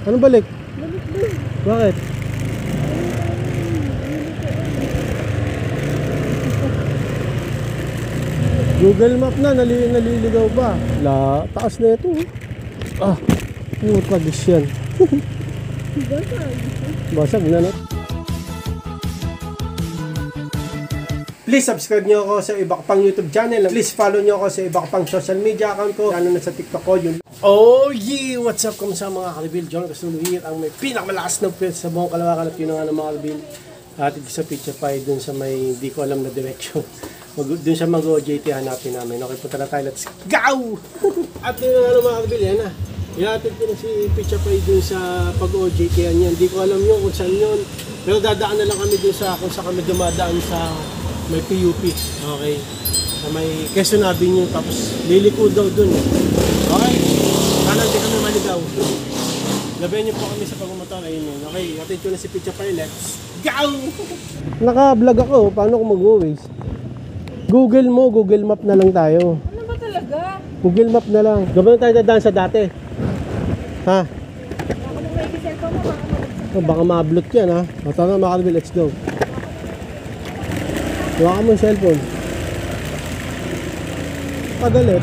Anong balik? Bakit? Google Map na, naliligaw ba? Taas na ito. Ah, yung tradisyon. Basag na na. Please subscribe nyo ako sa iba pang YouTube channel. Please follow nyo ako sa iba pang social media account ko. Lalo na sa TikTok ko yun. Oh yeah! What's up? Kamusta mga Kalibil? John Casuluhir, ang may pinakamalakas na pwede sa buong Kalawakan at yun nga ng mga Kalibil. At sa picture pa dun sa may hindi ko alam na direction. Dun sa mag-OJT hanapin namin. Okay, punta na tayo. Let's go! At yun nga ng mga Kalibil, yan na. Ihatid ko na si picture pa dun sa pag-OJT yan. Hindi ko alam yun kung saan yun. Pero dadaan na lang kami dun sa kung saan kami dumadaan sa may PUP, okay, na may Quezon Avenue, tapos liliko daw dun, okay, sana hindi kami maligaw. Gabihan niyo po kami sa pagmumotor, ayun yun, okay, atid ko na si Pizza Pie, let's go! Naka-vlog ako, paano ko mag-waze? Google mo, Google Map na lang tayo. Ano ba talaga? Google Map na lang. Gabihan tayo dadaan sa dati. Ha? Baka mo may cellphone mo, baka mabagsak. Baka ma-upload yan ha. Tara na mga Kalibil, let's go. Huwag mo yung cellphone. Pagalit.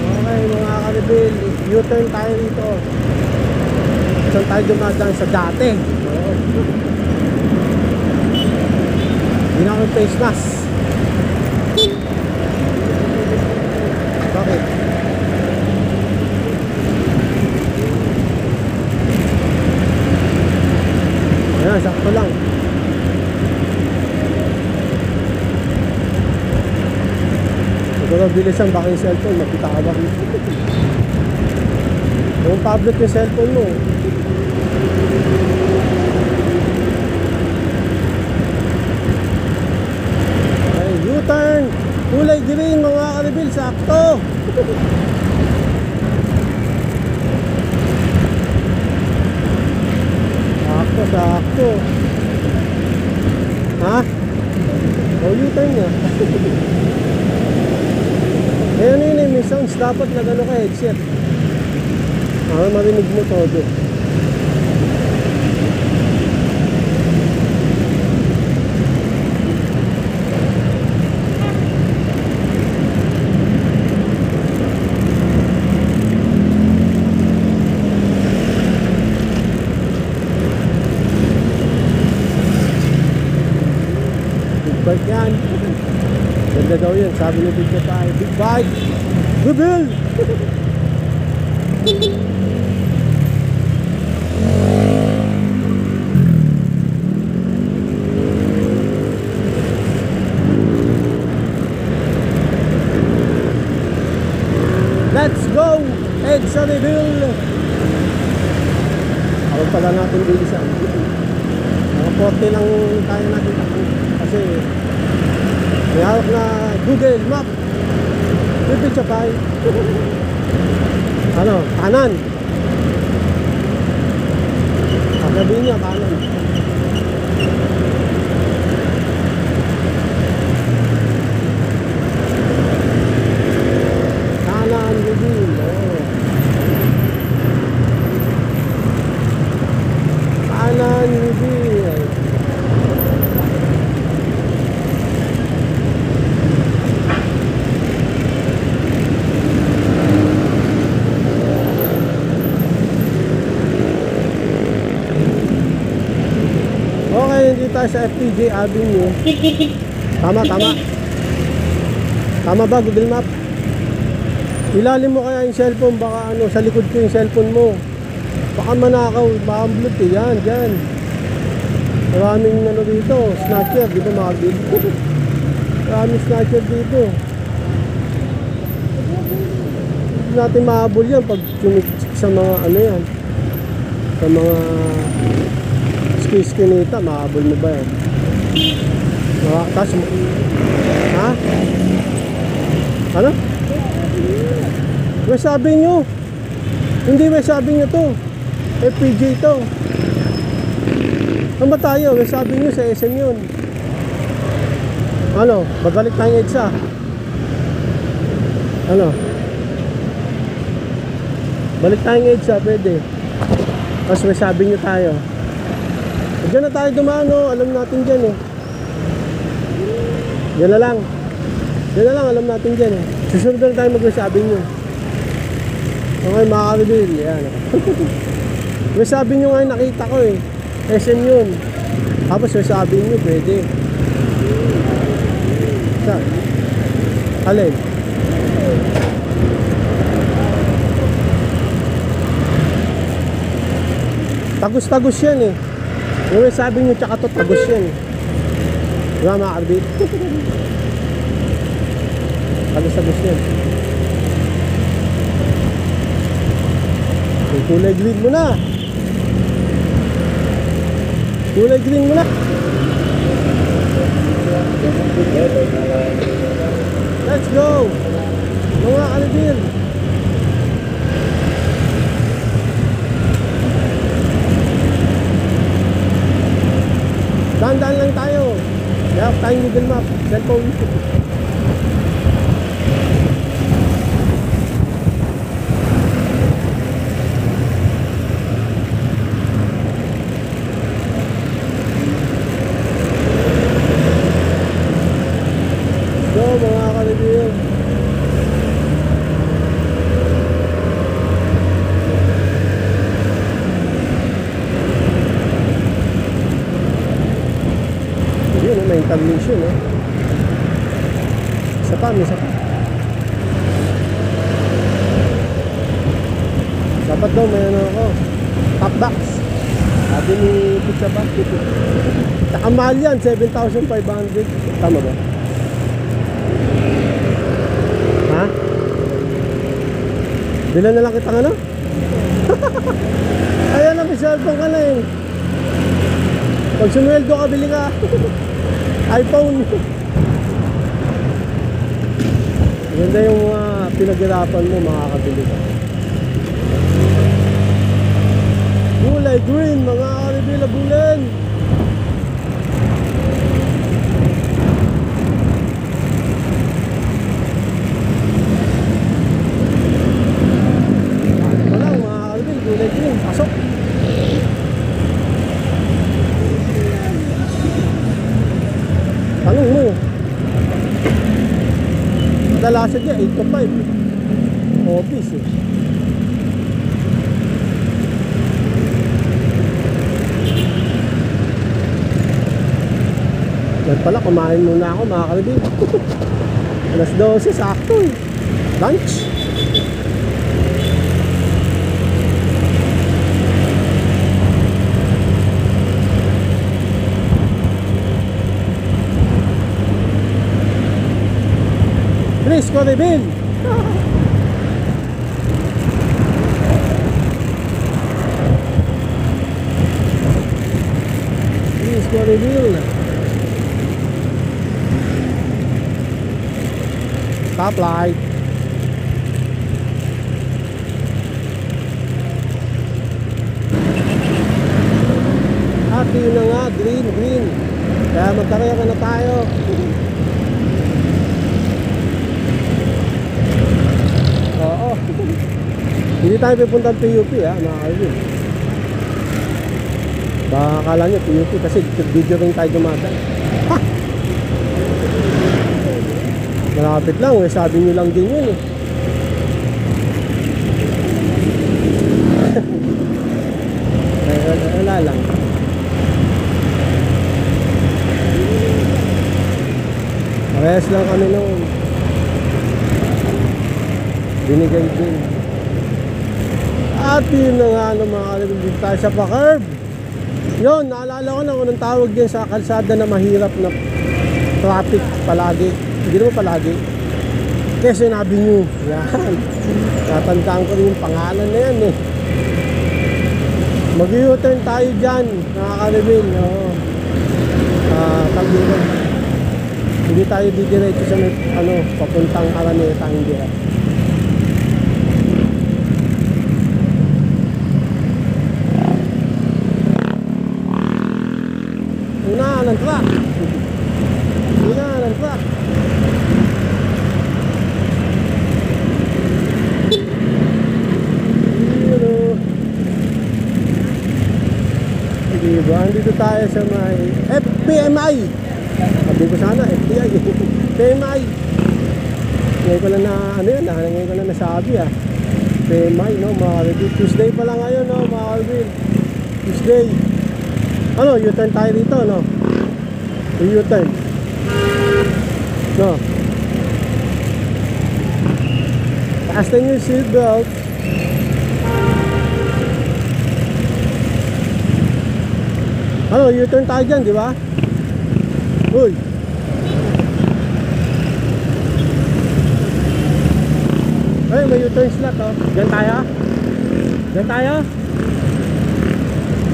Okay mga Kalibil, U-turn tayo dito. Saan tayo dumadaan sa dati? Hindi na akong face mask. Bakit? Ayan, sakto lang. Siguro bilisan baka yung cellphone, magkitawag. Kung tablet yung cellphone mo, U-turn, kulay green mga Kalibil, sakto. Sakto. Ha? O U-turn nga. Ayan yun, may sounds dapat na gano'n ka headset. Marinig mo todo. Bike yan. Ganda daw yan. Sabi ni Big Bike. Big Bike! Rebuild! Let's go! EDSA Rebuild! Ako pala natin bilisan. Mga 40 lang tayo natin kasi may hawak na Google Map. Pipicture pa. Ano? Kanan. Sabihin niya kanan. Kanan Google. Kanan Google. Hindi tayo sa FTJ Avenue. Tama. Tama ba Google Map? Ilalim mo kaya yung cellphone, baka ano, sa likod ko yung cellphone mo. Baka manakaw, baka blot eh. Yan, dyan. Maraming ano dito, snatcher, di ba mga dito? Maraming snatcher dito. Hindi natin mahabol yan pag sumikik sa mga ano yan. Sa mga skinita, mahabol mo ba yan? Tapos, ha? Ano? May sabi nyo. Hindi may sabi nyo to. FPJ to. Ano ba tayo? May sabi nyo sa SM yun. Ano? Babalik tayong EDSA. Ano? Balik tayong EDSA, pwede. Tapos may sabi nyo tayo. Diyan na tayo dumaan, no? Alam natin dyan eh. Diyan na lang. Diyan na lang, alam natin dyan eh. Susunod na tayo mag-sabi nyo. Okay, mga ka-reveal. Yan. May sabi nyo nga nakita ko eh. SM yun. Tapos may sabi nyo, pwede. Sa? Alin? Tagus-tagus yan eh. Yung sabi nyo tsaka to, tagus yan. Diba mga ka-reveal? Tagus-tagus yan. Yung kulay green mo na. Kulay green mo na. Let's go. Mga ka-reveal. Dahan-dahan lang tayo. Yap tayong Google Map. Cellphone. Mga ka-reveal. Yun, may intermission eh. Isa pa, isa pa. Dapat daw may ano ako, top box. Sabi ni Pizza Box. Saka mahal yan, 7,500. Tama ba? Ha? Bilan na lang kitang ano? Ayan na, may cellphone ka na eh. Pag sumweldo ka, bili ka. iPhone. Ganda yung pinaghirapan mo, makakabili ka. Kulay green, mga ka-reveal, abulan. Pasok. Tanong mo. Kadalasan niya 8 to 5. Office eh. Yan pala, kumain muna ako mga ka-reveal. Alas 12, sakto eh. Lunch. Please go the bill. Please go the bill. Stop light. At yun na nga, green. Kaya magkarera na tayo. Oo. Hindi tayo pupuntang PUP ha, mga ka-reveal. Baka akala nyo PUP kasi video rin tayo dumadaan. Ha! Malapit lang, eh, sabi nyo lang din yun eh. Wala lang. Parehas lang kami noon. Binigay din. At yun na nga mga ka-reveal, dito tayo sa pa-curve. Yun, naalala ko na kung anong tawag din sa kalsada na mahirap na traffic palagi. Hindi naman palagi. Kaya sinabi nyo, yan. Tatandaan ko rin yung pangalan na yan eh. Mag-u-turn tayo dyan, mga ka-reveal. Tagulong. Hindi tayo didiretso sa papuntang Araneta, hindi. Una ng truck. Una ng truck. Diba? Andito tayo sa may FPMI. Sabi ko sana FPI. FPMI. Ngayon ko lang na ngayon ko lang nasabi FPMI, no, mga Alvin. Tuesday pa lang ngayon, no, mga Alvin. Tuesday. Ano, U-turn tayo dito, no? U-turn. No. Fasten your seatbelt. Ano, U-turn tayo dyan, di ba? Uy! Ay, may U-turn slot, oh. Dyan tayo? Dyan tayo?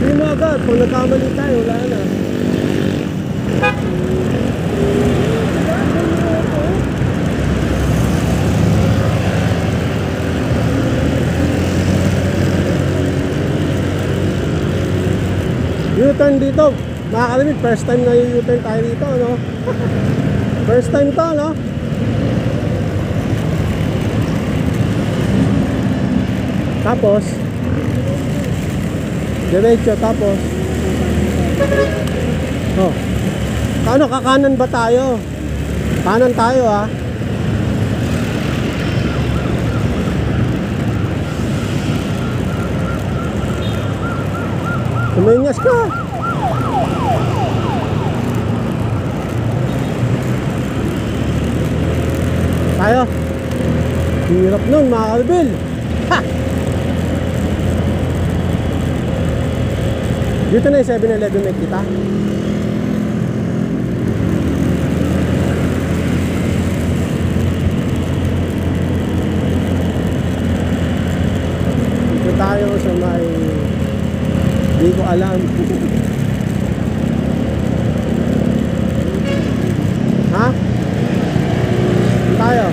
Hindi mo agad. Kung nagkamali tayo, wala na. U-turn dito, mga kalimit, first time na U-turn tayo dito, no? First time to, no? Tapos diretso, tapos oh, ano, kakanan ba tayo? Kanan tayo, ha? Tumingas ka. Tayo. Hirap nun, mga kalbil. Ha! Dito na yung 7-Eleven may kita. Dito tayo sa may... Hindi ko alam. Ha? Dito tayo.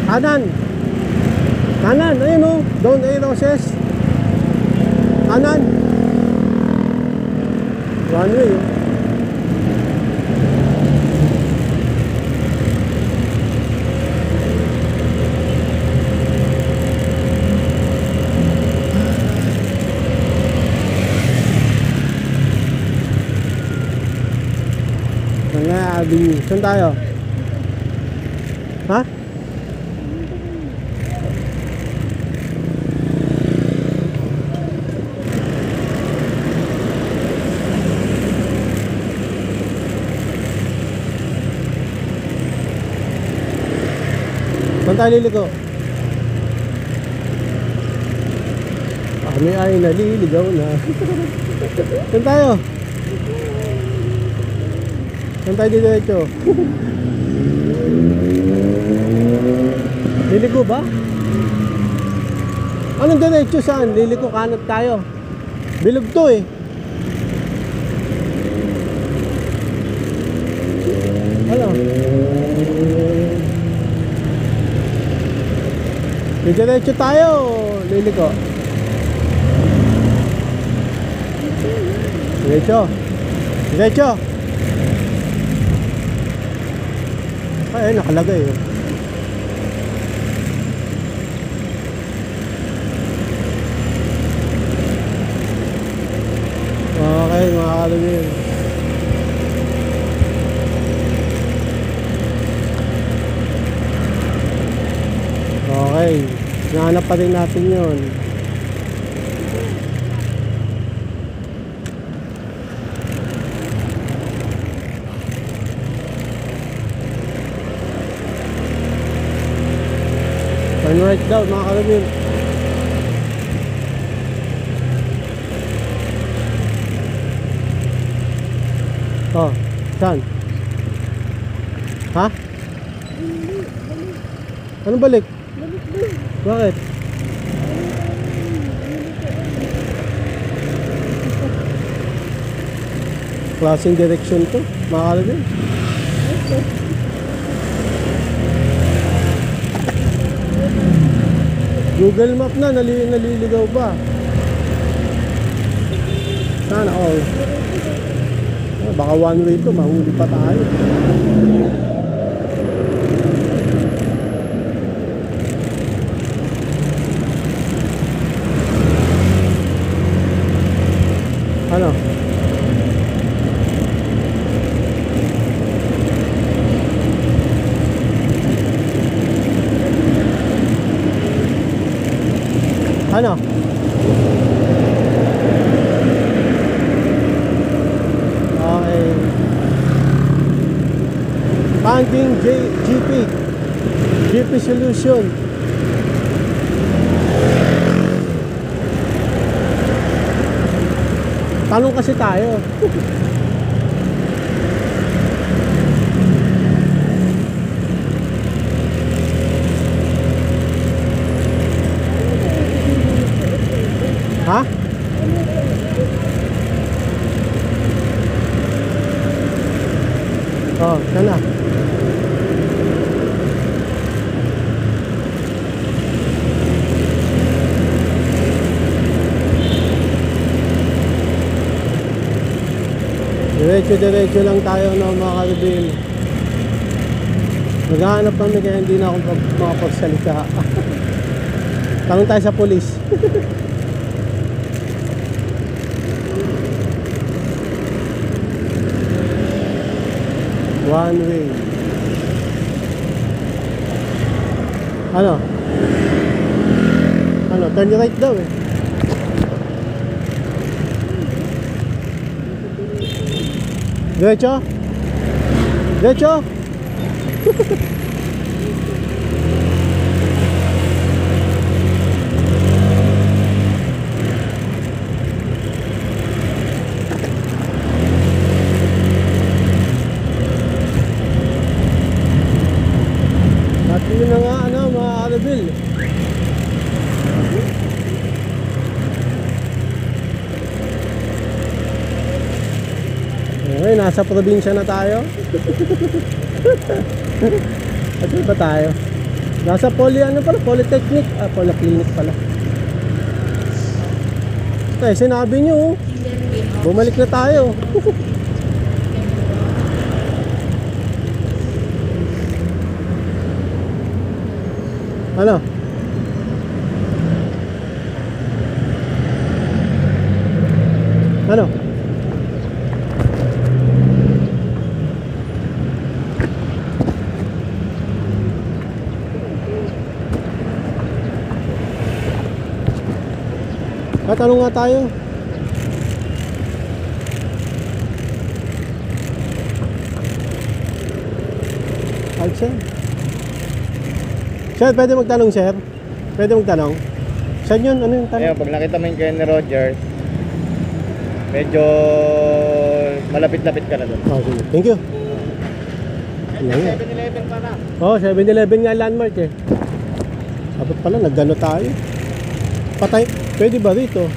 Kanan. Kanan. Ayun, o. Down A Roses. Kanan. One way, oh. Avenue. Saan tayo? Ha? Saan tayo liliko? Kami ay naliligaw na. Saan tayo? Saan tayo diretso? Liliko ba? Anong diretso saan? Liliko kanan tayo. Bilog to eh. Ano? Diretso tayo. Liliko. Diretso. Diretso. Ay, nakalagay oh. Okay, mga kalugin. Okay, nahanap pa rin natin yun. Turn right daw, mga kalugin. Oh, saan? Ha? Anong balik? Bakit? Klaseng direksyon to, mga kalugin. Google Map na, naliligaw ba? Sana all. Baka one way to, mahuli pa tayo. Ano? Ano? Okay. Funding GP Solution. Tanong kasi tayo. Ha? Oh, sana. Diretso lang tayo ng mga karibil. Maghahanap kami kaya hindi na ako makapagsalita. Tanong tayo sa polis. One way. Ano? Turn right daw eh. Diretso? Diretso? Natin na nga mga karabil. Okay, nasa probinsya na tayo. At ba tayo? Nasa Polytechnic. Polyclinic pala. Okay, sinabi nyo, bumalik na tayo. Ano? Ano? Tanong nga tayo. Sir? Sir, pwede magtanong, sir? Pwede magtanong? Saan yun? Ano yung tanong? Ayun, pag nakita mo yung kayo ni Roger, medyo malapit-lapit ka na doon. Okay, thank you. 7-Eleven pa na. Oh, 7-Eleven nga landmark eh. Dapat pala, naggano tayo. Patay, pwede ba rito?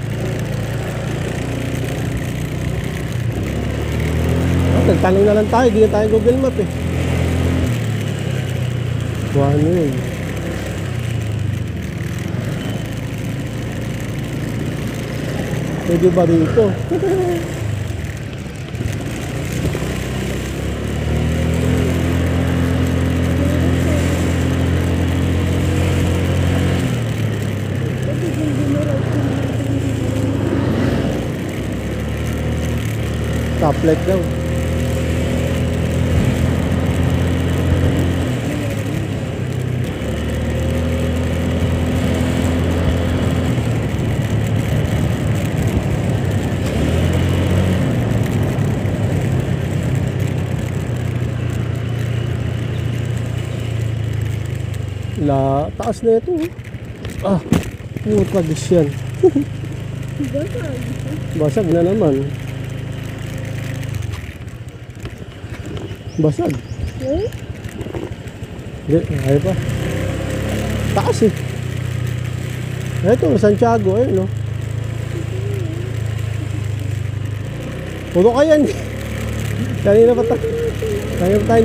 Nagtanong na lang tayo, di na tayo Google Map eh. One way. Pwede ba rito? Stoplight daw. Taas na ito. Ah, yung tradisyon. Basag na naman. Basag. Hindi, ayaw pa. Taas eh. Ito, Santiago, ayun no. Puro kayan eh. Kanina pa tayo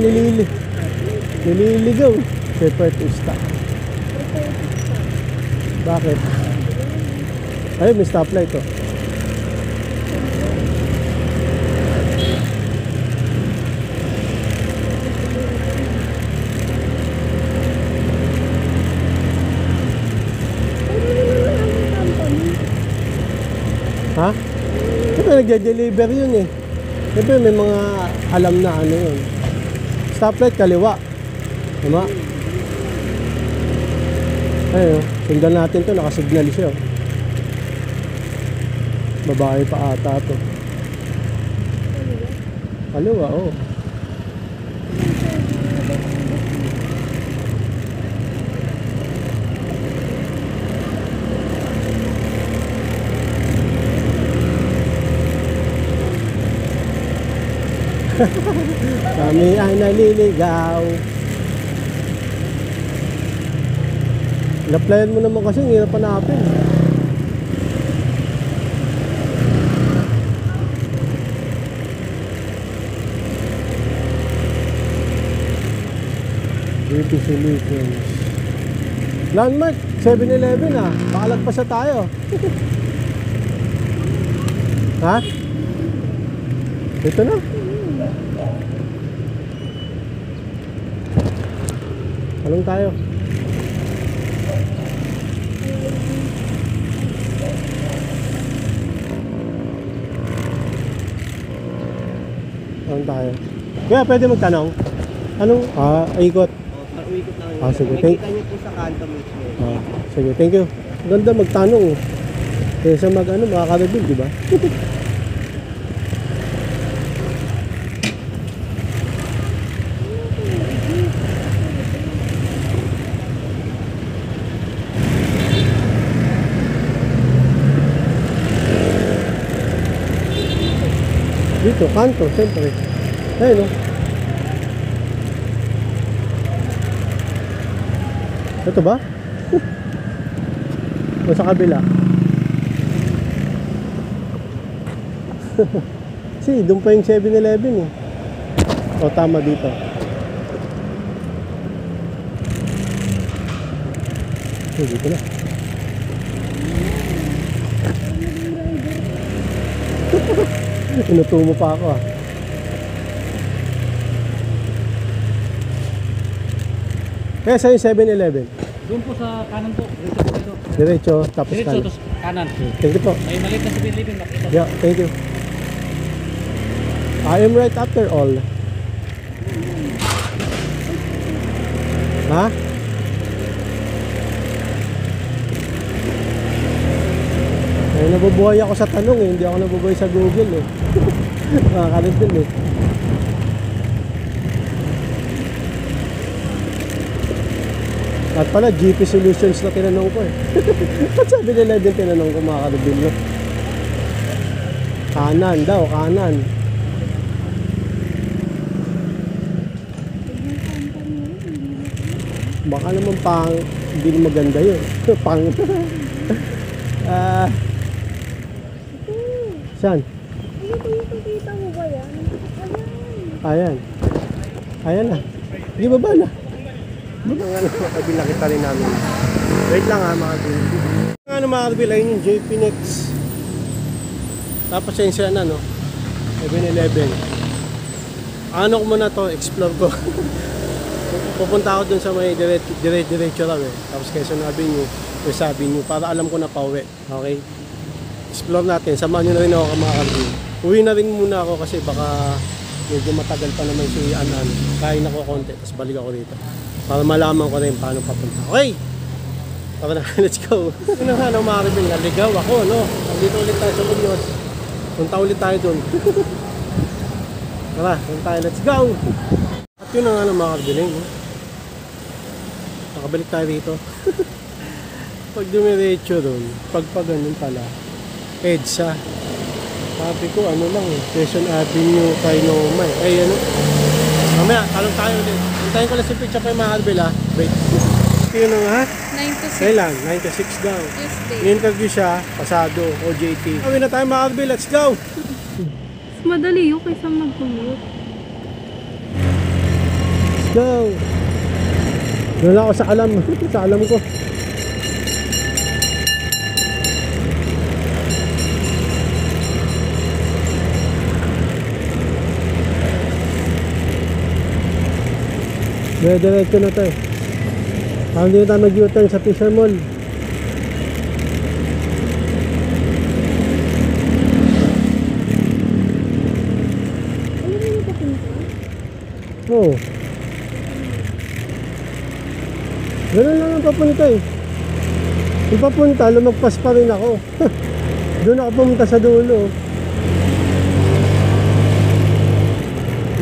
nililigaw. Separate stop. Bakit? Ayun, may stoplight oh. Ha? Siyempre nagde-deliver yun eh. Siyempre may mga alam na ano yun. Stoplight kaliwa. Tama? Ayun, sundan natin to, nakasignal siya. Babae pa ata to. Kaliwa, oh. Kami ay naliligaw. Inaplayan mo naman kasi, hirap hanapin. Beauty Solutions. Landmark, 7-Eleven ah. Pakalagpas na tayo. Ha? Ito na. Anong tayo? Anong tayo? Kaya pwede magtanong. Anong? Ikot. Pag-uikot lang yun. Sige. Nakikita niyo po sa kanto mismo. Sige, thank you. Ganda magtanong. Kaysa makaka-reveal, di ba? Dito, kanto, siyempre. Ayun, no? Ito ba? O sa kabila? Si, doon pa yung 7-Eleven eh. O, tama dito. Dito na. Inutumo pa ako ah. Kaya sa yung 7-Eleven? Doon po sa kanan po. Diretso po ito. Diretso, tapos Diretso, kanan. tapos kanan. Thank you po. May maliit na 7-Eleven. Nakita. Yeah, thank you. I am right after all. Ha? Ay, nabubuhay ako sa tanong eh. Hindi ako nabubuhay sa Google eh. Nakakalit din eh. At pala, GP Solutions na tinanong ko eh. Ba't sabi nila din tinanong ko mga karibin mo? Kanan daw, kanan. Baka naman pang, hindi maganda yun. Pang. Saan? Kita mo ba yan? Ayan. Ayan na. Hindi baba na. Baba nga naman, kabil nakita rin namin. Wait lang ha mga kabil. Ano mga kabil, ayun yung JP Next. Tapos yun siya na no. 7-Eleven. Ano ko muna to, explore ko. Pupunta ako dun sa may diretso lang eh. Tapos Quezon Avenue, West Avenue, para alam ko na pauwi. Okay? Explore natin. Samahan nyo na rin ako mga kabil. Uwi na rin muna ako kasi baka medyo matagal pa naman si Anan. Kain ako konti, tapos balik ako dito. Para malaman ko rin paano papunta. Okay! Tara na, let's go. Yun na nga, mga kabil, naligaw ako, no? Nandito ulit tayo sa Muñoz. Punta ulit tayo dun. Tara, punta tayo, let's go! At yun na nga ng mga kabiling, no? Nakabalik tayo dito. Pag dumiretso dun, pag ganun pala, EDSA. Sabi ko, ano lang eh, Quezon Avenue, Kainoma eh. Ay, ano? Mamaya, talong tayo ulit. Hintayin ko lang si picture kay mga kabil, ha? Wait. Yun na nga, 9 to 6 kailan? 9 to 6 daw. Tuesday. Ni-interview siya, pasado, OJT. Kami na tayo mga kabil, let's go! Madali yun kaysa mag-commute. Let's go! Doon ako sa alam ko. Diretso na tayo. Parang hindi na tayo mag-U-turn sa Fisher Mall. Ano rin yung papunta? Oo. Ganun lang ang papunta eh. Yung papunta, lumagpas pa rin ako. Doon ako pumunta sa dulo.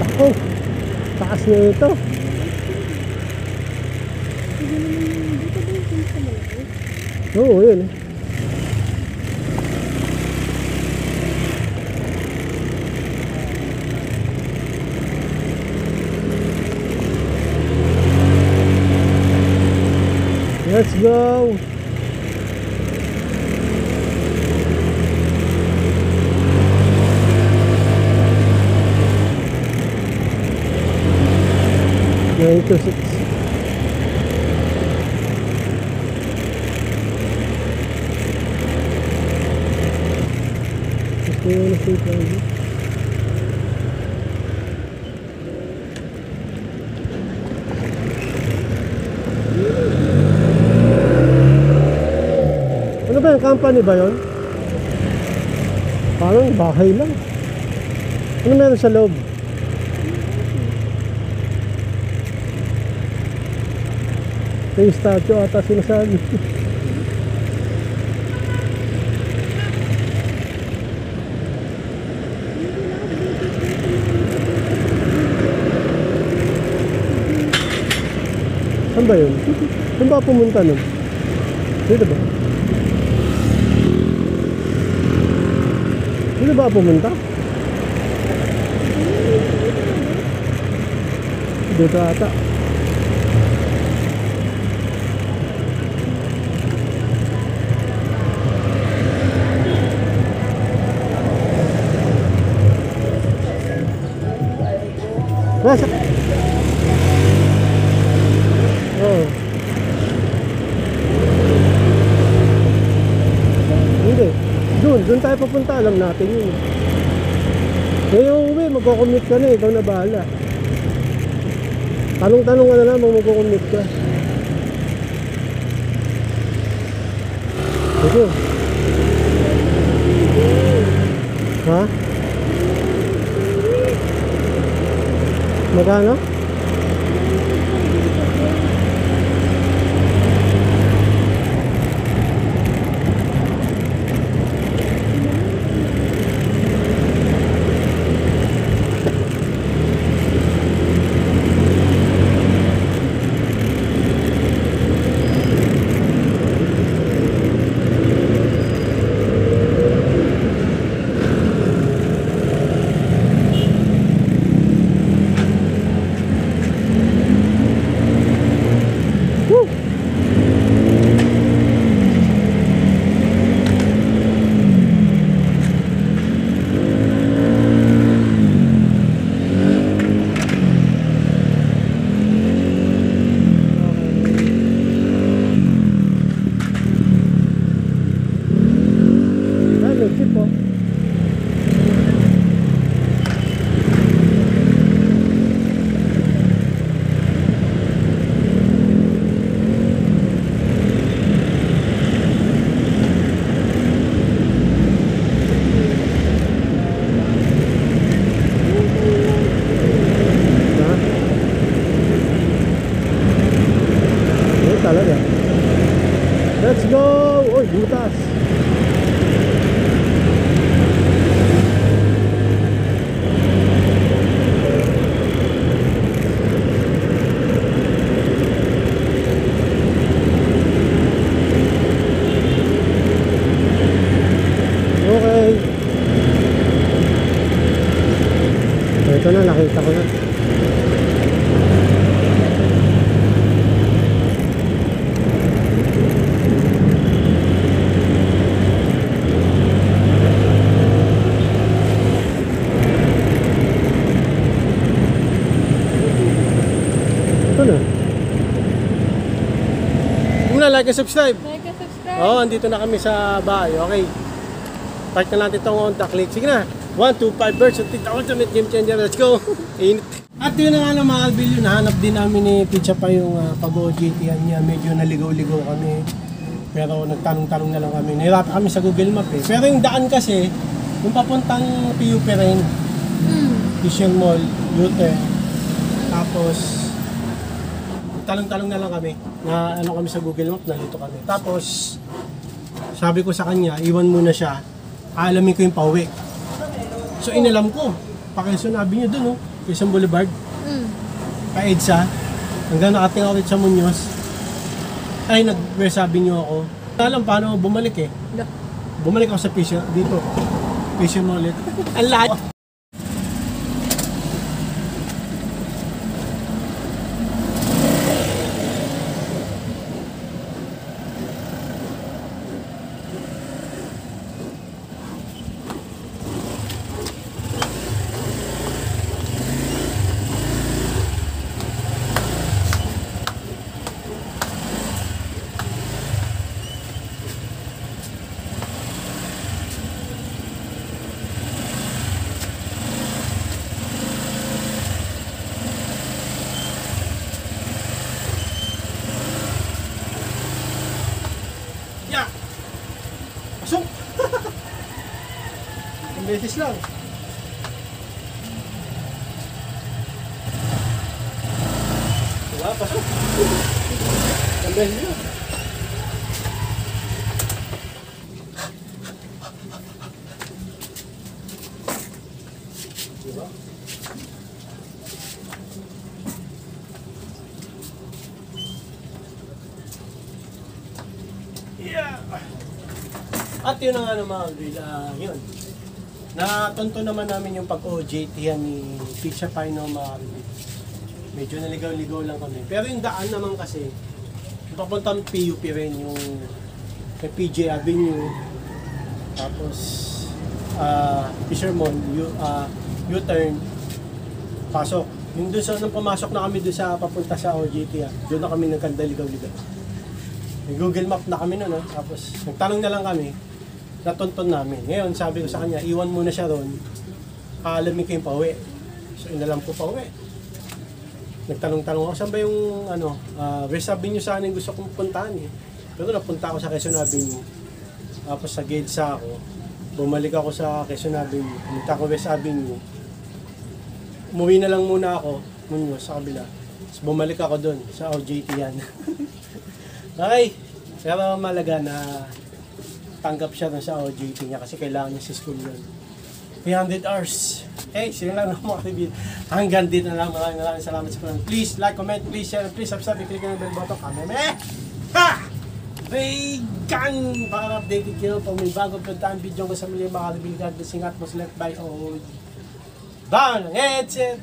Ako, taas na ito. Sige naman, dito ba yung pinsa malaki? Oo, yun. Let's go! Nine to 6. Gusto nyo na safe lagi? Ano ba yung company ba yun? Parang bahay lang. Ano meron sa loob? May statue ata sinasabi. Saan ba yun? Saan ba pumunta nun? Dito ba? Dito ba pumunta? Dito ata. Nasa? Oo. Hindi. Doon tayo papunta. Alam natin yun. Ngayong uwi, magko-commute ka na. Ikaw na bahala. Tanong-tanong ka na lang magko-commute ka. Ito. Ha? Magkano? Talaga. Let's go! Uy, butas! Okay. Ito na, nakita ko na. Like and subscribe. Like and subscribe. Oh, andito na kami sa bahay. Okay. Park na natin itong on the click. Sige na. 1, 2, 5 birds. Ultimate game changer. Let's go. Init. At yun na nga ng mga Albil, yun, nahanap din namin ni Pizza pa yung pag-OJT-an niya. Medyo naligaw-ligaw kami. Pero nagtanong-tanong na lang kami. Nahirapan kami sa Google Map eh. Pero yung daan kasi, yung papuntang PUP rin, Fishing Mall, Ute. Tapos, talong-talong na lang kami. Na ano kami sa Google Map, nalito kami. Tapos, sabi ko sa kanya, iwan muna siya. Aalamin ko yung pauwi. So, inalam ko. Pakisunabi niyo dun, oh. Quezon Boulevard. Pa-EDSA. Hanggang nakating ako sa Muñoz. Ay, nag-sabi niyo ako. Alam paano ako bumalik eh. Bumalik ako sa Fisher, dito. Fisher Mall ulit. Ang lahat. Yeah. Pasok. Ang beses lang. Diba? Pasok. Ang beses lang. Diba? Yeah. At yun na nga naman, yun. Natunto naman namin yung pag-OJT yan ni Pizza Pino mga Albil. Medyo naligaw-ligaw lang kami. Pero yung daan naman kasi, papuntang PUP rin yung may PJ Avenue. Tapos, Fishermont, U-turn, pasok. Yung doon sa, nung pumasok na kami doon sa papunta sa OJT, doon na kami nagkandaligaw-ligaw. May Google Map na kami noon, tapos nagtanong na lang kami, natunton namin. Ngayon, sabi ko sa kanya, iwan muna siya ron, aalamin ko yung pauwi. So, inalam ko pauwi. Nagtanong-tanong ako, saan ba yung, West Avenue sana yung gusto kong puntahan eh. Pero napunta ako sa Quezon Avenue. Tapos sa GEDSA ako, bumalik ako sa Quezon Avenue, pumunta ako West Avenue. Umuwi na lang muna ako, Muñoz, sa kabila. Tapos bumalik ako doon, sa OJT yan. Okay, pero malaga na tanggap siya sa OJT niya kasi kailangan niya sa school yun. 300 hours. Okay, sila lang mga kaibigan. Hanggang dito na lang. Maraming salamat sa panonood. Please like, comment, please share, please subscribe, click ang bell button. Kameme! Ha! Vegan! Para updated kayo pag may bagong puntaan video ko sa muli mga kaibigan. God bless, ingat mo, select by all. Down ang headset!